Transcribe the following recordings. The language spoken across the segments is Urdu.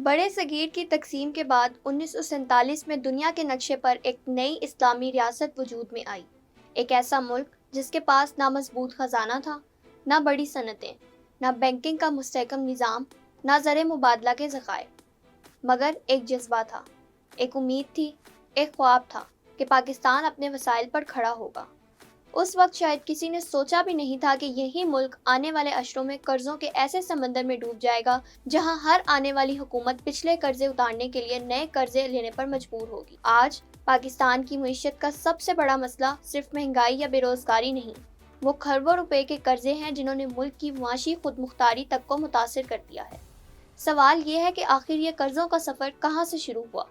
بڑے صغیر کی تقسیم کے بعد 1947 میں دنیا کے نقشے پر ایک نئی اسلامی ریاست وجود میں آئی۔ ایک ایسا ملک جس کے پاس نہ مضبوط خزانہ تھا، نہ بڑی صنعتیں، نہ بینکنگ کا مستحکم نظام، نہ زر مبادلہ کے ذخائر، مگر ایک جذبہ تھا، ایک امید تھی، ایک خواب تھا کہ پاکستان اپنے وسائل پر کھڑا ہوگا۔ اس وقت شاید کسی نے سوچا بھی نہیں تھا کہ یہی ملک آنے والے عشروں میں قرضوں کے ایسے سمندر میں ڈوب جائے گا جہاں ہر آنے والی حکومت پچھلے قرضے اتارنے کے لیے نئے قرضے لینے پر مجبور ہوگی۔ آج پاکستان کی معیشت کا سب سے بڑا مسئلہ صرف مہنگائی یا بے روزگاری نہیں، وہ کھربوں روپے کے قرضے ہیں جنہوں نے ملک کی معاشی خود مختاری تک کو متاثر کر دیا ہے۔ سوال یہ ہے کہ آخر یہ قرضوں کا سفر کہاں سے شروع ہوا؟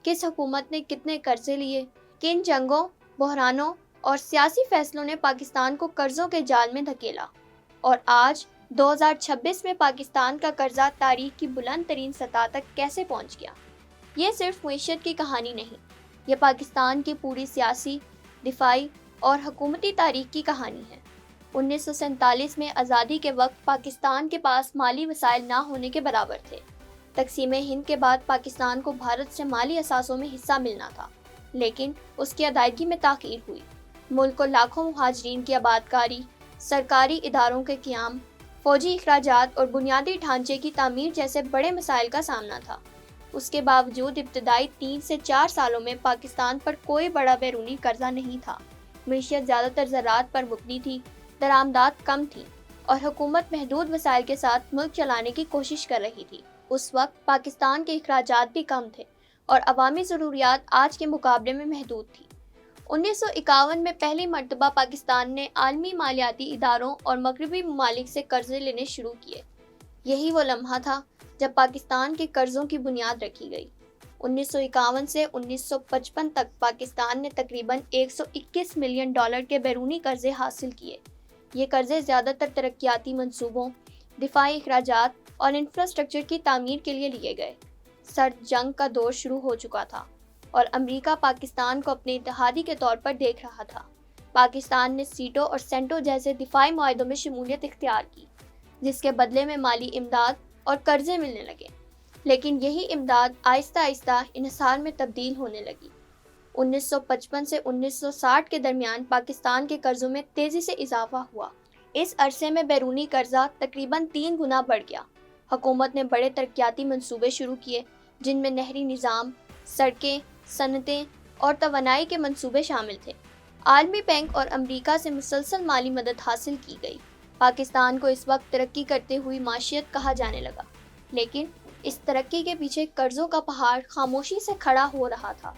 کس حکومت نے کتنے قرضے لیے؟ کن جنگوں، بحرانوں اور سیاسی فیصلوں نے پاکستان کو قرضوں کے جال میں دھکیلا؟ اور آج 2026 میں پاکستان کا قرضہ تاریخ کی بلند ترین سطح تک کیسے پہنچ گیا؟ یہ صرف معیشت کی کہانی نہیں، یہ پاکستان کی پوری سیاسی، دفاعی اور حکومتی تاریخ کی کہانی ہے۔ 1947 میں آزادی کے وقت پاکستان کے پاس مالی وسائل نہ ہونے کے برابر تھے۔ تقسیم ہند کے بعد پاکستان کو بھارت سے مالی اثاثوں میں حصہ ملنا تھا، لیکن اس کی ادائیگی میں تاخیر ہوئی۔ ملک کو لاکھوں مہاجرین کی آبادکاری، سرکاری اداروں کے قیام، فوجی اخراجات اور بنیادی ڈھانچے کی تعمیر جیسے بڑے مسائل کا سامنا تھا۔ اس کے باوجود ابتدائی 3 سے 4 سالوں میں پاکستان پر کوئی بڑا بیرونی قرضہ نہیں تھا۔ معیشت زیادہ تر زراعت پر مبنی تھی، درآمدات کم تھیں اور حکومت محدود وسائل کے ساتھ ملک چلانے کی کوشش کر رہی تھی۔ اس وقت پاکستان کے اخراجات بھی کم تھے اور عوامی ضروریات آج کے مقابلے میں محدود تھیں۔ 1951 میں پہلی مرتبہ پاکستان نے عالمی مالیاتی اداروں اور مغربی ممالک سے قرضے لینے شروع کیے۔ یہی وہ لمحہ تھا جب پاکستان کے قرضوں کی بنیاد رکھی گئی۔ 1951 سے 1955 تک پاکستان نے تقریباً $121 ملین کے بیرونی قرضے حاصل کیے۔ یہ قرضے زیادہ تر ترقیاتی منصوبوں، دفاعی اخراجات اور انفراسٹرکچر کی تعمیر کے لیے لیے گئے۔ سرد جنگ کا دور شروع ہو چکا تھا اور امریکہ پاکستان کو اپنے اتحادی کے طور پر دیکھ رہا تھا۔ پاکستان نے سیٹو اور سینٹو جیسے دفاعی معاہدوں میں شمولیت اختیار کی، جس کے بدلے میں مالی امداد اور قرضے ملنے لگے، لیکن یہی امداد آہستہ آہستہ انحصار میں تبدیل ہونے لگی۔ 1955 سے 1960 کے درمیان پاکستان کے قرضوں میں تیزی سے اضافہ ہوا۔ اس عرصے میں بیرونی قرضہ تقریباً 3 گنا بڑھ گیا۔ حکومت نے بڑے ترقیاتی منصوبے شروع کیے، جن میں نہری نظام، سڑکیں، صنعتیں اور توانائی کے منصوبے شامل تھے۔ عالمی بینک اور امریکہ سے مسلسل مالی مدد حاصل کی گئی۔ پاکستان کو اس وقت ترقی کرتے ہوئی معیشت کہا جانے لگا، لیکن اس ترقی کے پیچھے قرضوں کا پہاڑ خاموشی سے کھڑا ہو رہا تھا۔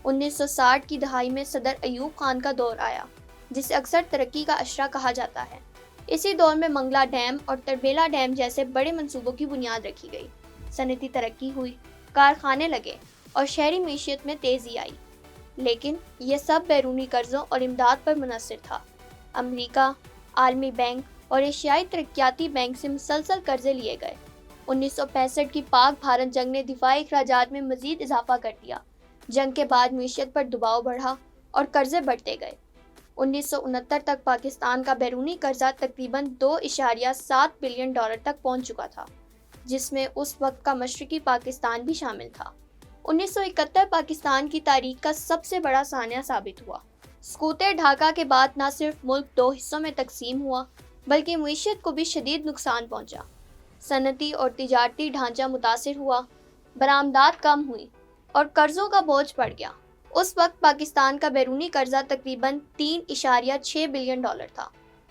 1960 کی دہائی میں صدر ایوب خان کا دور آیا، جسے اکثر ترقی کا اشرہ کہا جاتا ہے۔ اسی دور میں منگلا ڈیم اور تربیلا ڈیم جیسے بڑے منصوبوں کی بنیاد رکھی گئی، صنعتی ترقی ہوئی، کارخانے لگے اور شہری معیشت میں تیزی آئی، لیکن یہ سب بیرونی قرضوں اور امداد پر منحصر تھا۔ امریکہ، عالمی بینک اور ایشیائی ترقیاتی بینک سے مسلسل قرضے لیے گئے۔ 1965 کی پاک بھارت جنگ نے دفاعی اخراجات میں مزید اضافہ کر دیا۔ جنگ کے بعد معیشت پر دباؤ بڑھا اور قرضے بڑھتے گئے۔ 1969 تک پاکستان کا بیرونی قرضہ تقریباً $2.7 بلین تک پہنچ چکا تھا، جس میں اس وقت کا مشرقی پاکستان بھی شامل تھا۔ 1971 پاکستان کی تاریخ کا سب سے بڑا سانحہ ثابت ہوا۔ سقوط ڈھاکہ کے بعد نہ صرف ملک 2 حصوں میں تقسیم ہوا، بلکہ معیشت کو بھی شدید نقصان پہنچا۔ صنعتی اور تجارتی ڈھانچہ متاثر ہوا، برآمدات کم ہوئی اور قرضوں کا بوجھ بڑھ گیا۔ اس وقت پاکستان کا بیرونی قرضہ تقریباً $3.6 بلین تھا۔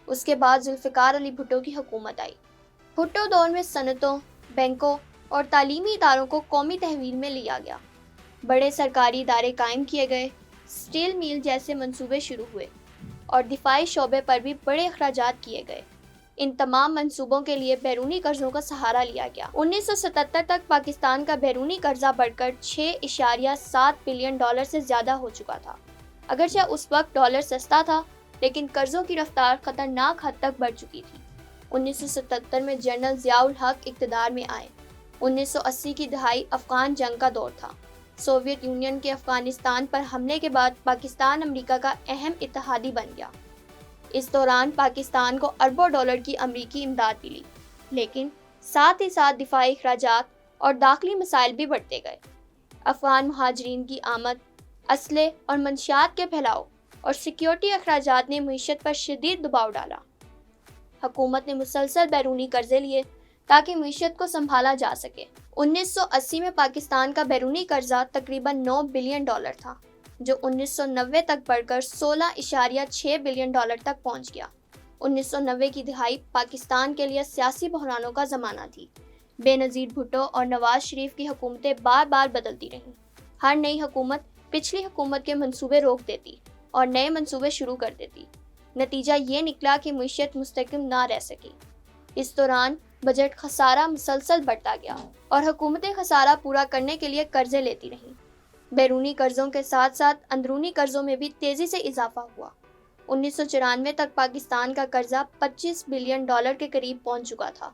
اس کے بعد ذوالفقار علی بھٹو کی حکومت آئی۔ بھٹو دور میں صنعتوں، بینکوں اور تعلیمی اداروں کو قومی تحویل میں لیا گیا۔ بڑے سرکاری ادارے قائم کیے گئے، سٹیل میل جیسے منصوبے شروع ہوئے اور دفاعی شعبے پر بھی بڑے اخراجات کیے گئے۔ ان تمام منصوبوں کے لیے بیرونی قرضوں کا سہارا لیا گیا۔ 1977 تک پاکستان کا بیرونی قرضہ بڑھ کر $6.7 بلین سے زیادہ ہو چکا تھا۔ اگرچہ اس وقت ڈالر سستا تھا، لیکن قرضوں کی رفتار خطرناک حد تک بڑھ چکی تھی۔ 1977 میں جنرل ضیاء الحق اقتدار میں آئے۔ 1980 کی دہائی افغان جنگ کا دور تھا۔ سوویت یونین کے افغانستان پر حملے کے بعد پاکستان امریکہ کا اہم اتحادی بن گیا۔ اس دوران پاکستان کو اربوں ڈالر کی امریکی امداد ملی، لیکن ساتھ ہی ساتھ دفاعی اخراجات اور داخلی مسائل بھی بڑھتے گئے۔ افغان مہاجرین کی آمد، اسلحے اور منشیات کے پھیلاؤ اور سیکیورٹی اخراجات نے معیشت پر شدید دباؤ ڈالا۔ حکومت نے مسلسل بیرونی قرضے لیے تاکہ معیشت کو سنبھالا جا سکے۔ 1980 میں پاکستان کا بیرونی قرضہ تقریباً $9 بلین تھا، جو 1990 تک بڑھ کر $16.6 بلین تک پہنچ گیا۔ 1990 کی دہائی پاکستان کے لیے سیاسی بحرانوں کا زمانہ تھی۔ بے نظیر بھٹو اور نواز شریف کی حکومتیں بار بار بدلتی رہیں۔ ہر نئی حکومت پچھلی حکومت کے منصوبے روک دیتی اور نئے منصوبے شروع کر دیتی۔ نتیجہ یہ نکلا کہ معیشت مستحکم نہ رہ سکی۔ اس دوران بجٹ خسارہ مسلسل بڑھتا گیا اور حکومتیں خسارہ پورا کرنے کے لیے قرضے لیتی رہیں۔ بیرونی قرضوں کے ساتھ ساتھ اندرونی قرضوں میں بھی تیزی سے اضافہ ہوا۔ 1994 تک پاکستان کا قرضہ $25 بلین کے قریب پہنچ چکا تھا۔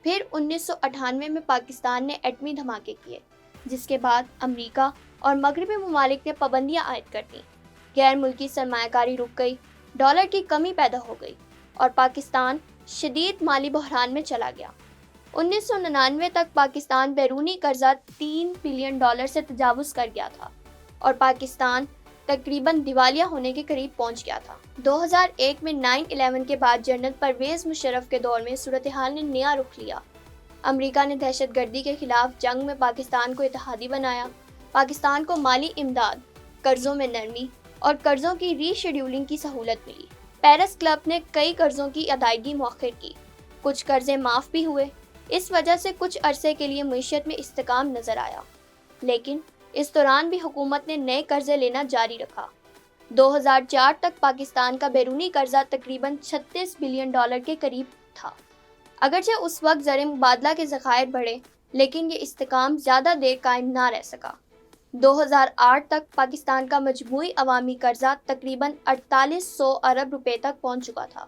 پھر 1998 میں پاکستان نے ایٹمی دھماکے کیے، جس کے بعد امریکہ اور مغربی ممالک نے پابندیاں عائد کر دیں۔ غیر ملکی سرمایہ کاری رک گئی، ڈالر کی کمی پیدا ہو گئی اور پاکستان شدید مالی بحران میں چلا گیا۔ 1999 تک پاکستان بیرونی قرضہ $3 بلین سے تجاوز کر گیا تھا اور پاکستان تقریباً دیوالیہ ہونے کے قریب پہنچ گیا تھا۔ 2001 میں 9/11 کے بعد جنرل پرویز مشرف کے دور میں صورتحال نے نیا رخ لیا۔ امریکہ نے دہشت گردی کے خلاف جنگ میں پاکستان کو اتحادی بنایا۔ پاکستان کو مالی امداد، قرضوں میں نرمی اور قرضوں کی ری شیڈولنگ کی سہولت ملی۔ پیرس کلب نے کئی قرضوں کی ادائیگی مؤخر کی، کچھ قرضے معاف بھی ہوئے۔ اس وجہ سے کچھ عرصے کے لیے معیشت میں استحکام نظر آیا، لیکن اس دوران بھی حکومت نے نئے قرضے لینا جاری رکھا۔ 2004 تک پاکستان کا بیرونی قرضہ تقریباً $36 بلین کے قریب تھا۔ اگرچہ اس وقت زر مبادلہ کے ذخائر بڑھے، لیکن یہ استحکام زیادہ دیر قائم نہ رہ سکا۔ 2008 تک پاکستان کا مجموعی عوامی قرضہ تقریباً $4800 ارب تک پہنچ چکا تھا۔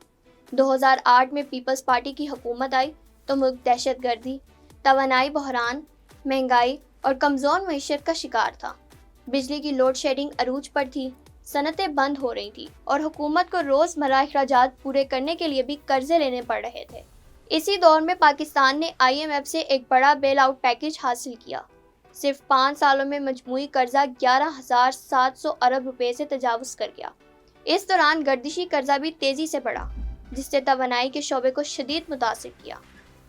2008 میں پیپلز پارٹی کی حکومت آئی تو ملک دہشت گردی، توانائی بحران، مہنگائی اور کمزور معیشت کا شکار تھا۔ بجلی کی لوڈ شیڈنگ عروج پر تھی، صنعتیں بند ہو رہی تھیں اور حکومت کو روزمرہ اخراجات پورے کرنے کے لیے بھی قرضے لینے پڑ رہے تھے۔ اسی دور میں پاکستان نے IMF سے ایک بڑا بیل آؤٹ پیکیج حاصل کیا۔ صرف 5 سالوں میں مجموعی قرضہ $11,700 ارب سے تجاوز کر گیا۔ اس دوران گردشی قرضہ بھی تیزی سے بڑھا، جس سے توانائی کے شعبے کو شدید متاثر کیا۔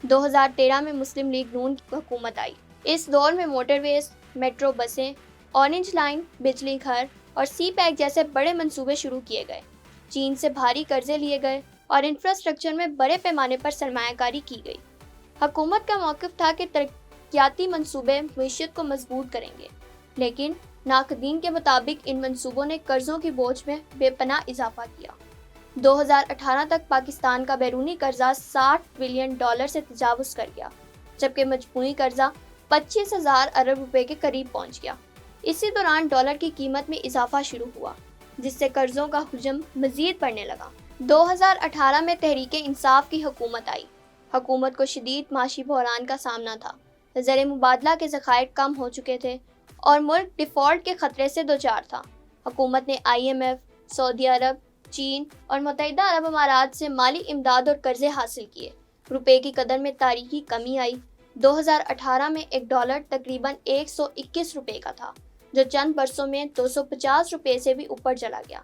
2013 میں مسلم لیگ نون کی حکومت آئی۔ اس دور میں موٹر ویز، میٹرو بسیں، اورنج لائن، بجلی گھر اور سی پیک جیسے بڑے منصوبے شروع کیے گئے۔ چین سے بھاری قرضے لیے گئے اور انفراسٹرکچر میں بڑے پیمانے پر سرمایہ کاری کی گئی۔ حکومت کا موقف تھا کہ ترقیاتی منصوبے معیشت کو مضبوط کریں گے، لیکن ناقدین کے مطابق ان منصوبوں نے قرضوں کی بوجھ میں بے پناہ اضافہ کیا۔ 2018 تک پاکستان کا بیرونی قرضہ $60 بلین سے تجاوز کر گیا، جبکہ مجموعی قرضہ $25,000 ارب کے قریب پہنچ گیا۔ اسی دوران ڈالر کی قیمت میں اضافہ شروع ہوا، جس سے قرضوں کا حجم مزید بڑھنے لگا۔ 2018 میں تحریک انصاف کی حکومت آئی۔ حکومت کو شدید معاشی بحران کا سامنا تھا، زر مبادلہ کے ذخائر کم ہو چکے تھے اور ملک ڈیفالٹ کے خطرے سے دوچار تھا۔ حکومت نے IMF، سعودی عرب، چین اور متحدہ عرب امارات سے مالی امداد اور قرضے حاصل کیے۔ روپے کی قدر میں تاریخی کمی آئی۔ 2018 میں ایک ڈالر تقریباً $121 کا تھا، جو چند برسوں میں $250 سے بھی اوپر چلا گیا۔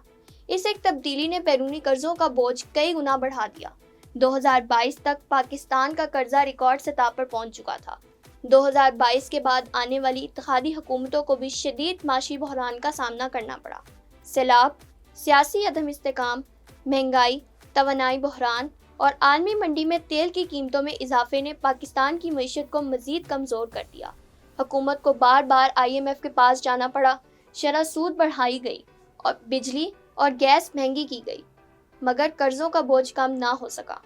اس ایک تبدیلی نے بیرونی قرضوں کا بوجھ کئی گنا بڑھا دیا۔ 2022 تک پاکستان کا قرضہ ریکارڈ سطح پر پہنچ چکا تھا۔ 2022 کے بعد آنے والی اتحادی حکومتوں کو بھی شدید معاشی بحران کا سامنا کرنا پڑا۔ سیلاب، سیاسی عدم استحکام، مہنگائی، توانائی بحران اور عالمی منڈی میں تیل کی قیمتوں میں اضافے نے پاکستان کی معیشت کو مزید کمزور کر دیا۔ حکومت کو بار بار IMF کے پاس جانا پڑا، شرح سود بڑھائی گئی اور بجلی اور گیس مہنگی کی گئی، مگر قرضوں کا بوجھ کم نہ ہو سکا۔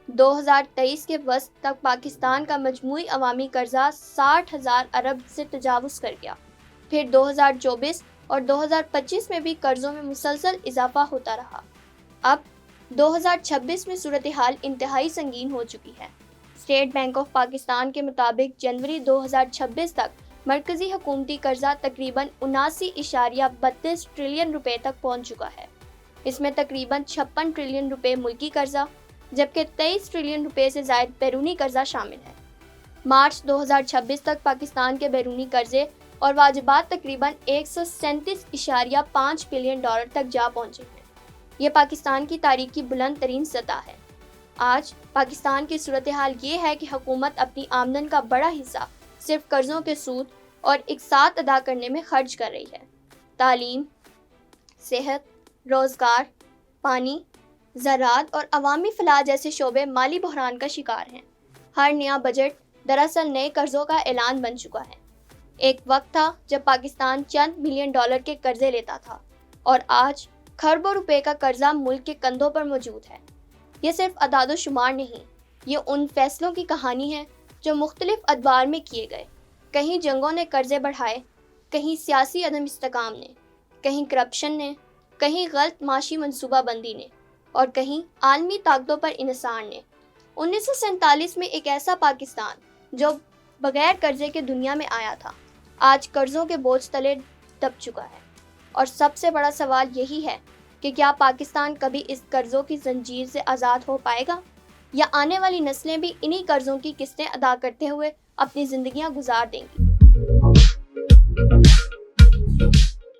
2023 کے وسط تک پاکستان کا مجموعی عوامی قرضہ 60,000 ارب سے تجاوز کر گیا۔ پھر 2024 اور 2025 میں بھی قرضوں میں مسلسل اضافہ ہوتا رہا۔ اب 2026 میں صورتحال انتہائی سنگین ہو چکی ہے۔ اسٹیٹ بینک آف پاکستان کے مطابق جنوری 2026 تک مرکزی حکومتی قرضہ تقریباً $79.32 ٹریلین تک پہنچ چکا ہے۔ اس میں تقریباً $56 ٹریلین ملکی قرضہ، جبکہ $23 ٹریلین سے زائد بیرونی قرضہ شامل ہے۔ مارچ 2026 تک پاکستان کے بیرونی قرضے اور واجبات تقریباً 137.5 بلین ڈالر تک جا پہنچے ہیں۔ یہ پاکستان کی تاریخ کی بلند ترین سطح ہے۔ آج پاکستان کی صورتحال یہ ہے کہ حکومت اپنی آمدن کا بڑا حصہ صرف قرضوں کے سود اور اقساط ادا کرنے میں خرچ کر رہی ہے۔ تعلیم، صحت، روزگار، پانی، زراعت اور عوامی فلاح جیسے شعبے مالی بحران کا شکار ہیں۔ ہر نیا بجٹ دراصل نئے قرضوں کا اعلان بن چکا ہے۔ ایک وقت تھا جب پاکستان چند ملین ڈالر کے قرضے لیتا تھا اور آج کھربوں روپے کا قرضہ ملک کے کندھوں پر موجود ہے۔ یہ صرف اعداد و شمار نہیں، یہ ان فیصلوں کی کہانی ہے جو مختلف ادوار میں کیے گئے۔ کہیں جنگوں نے قرضے بڑھائے، کہیں سیاسی عدم استحکام نے، کہیں کرپشن نے، کہیں غلط معاشی منصوبہ بندی نے، اور کہیں عالمی طاقتوں پر انحصار نے۔ 1947 میں ایک ایسا پاکستان جو بغیر قرضے کے دنیا میں آیا تھا، آج قرضوں کے بوجھ تلے دب چکا ہے۔ اور سب سے بڑا سوال یہی ہے کہ کیا پاکستان کبھی اس قرضوں کی زنجیر سے آزاد ہو پائے گا، یا آنے والی نسلیں بھی انہی قرضوں کی قسطیں ادا کرتے ہوئے اپنی زندگیاں گزار دیں گی۔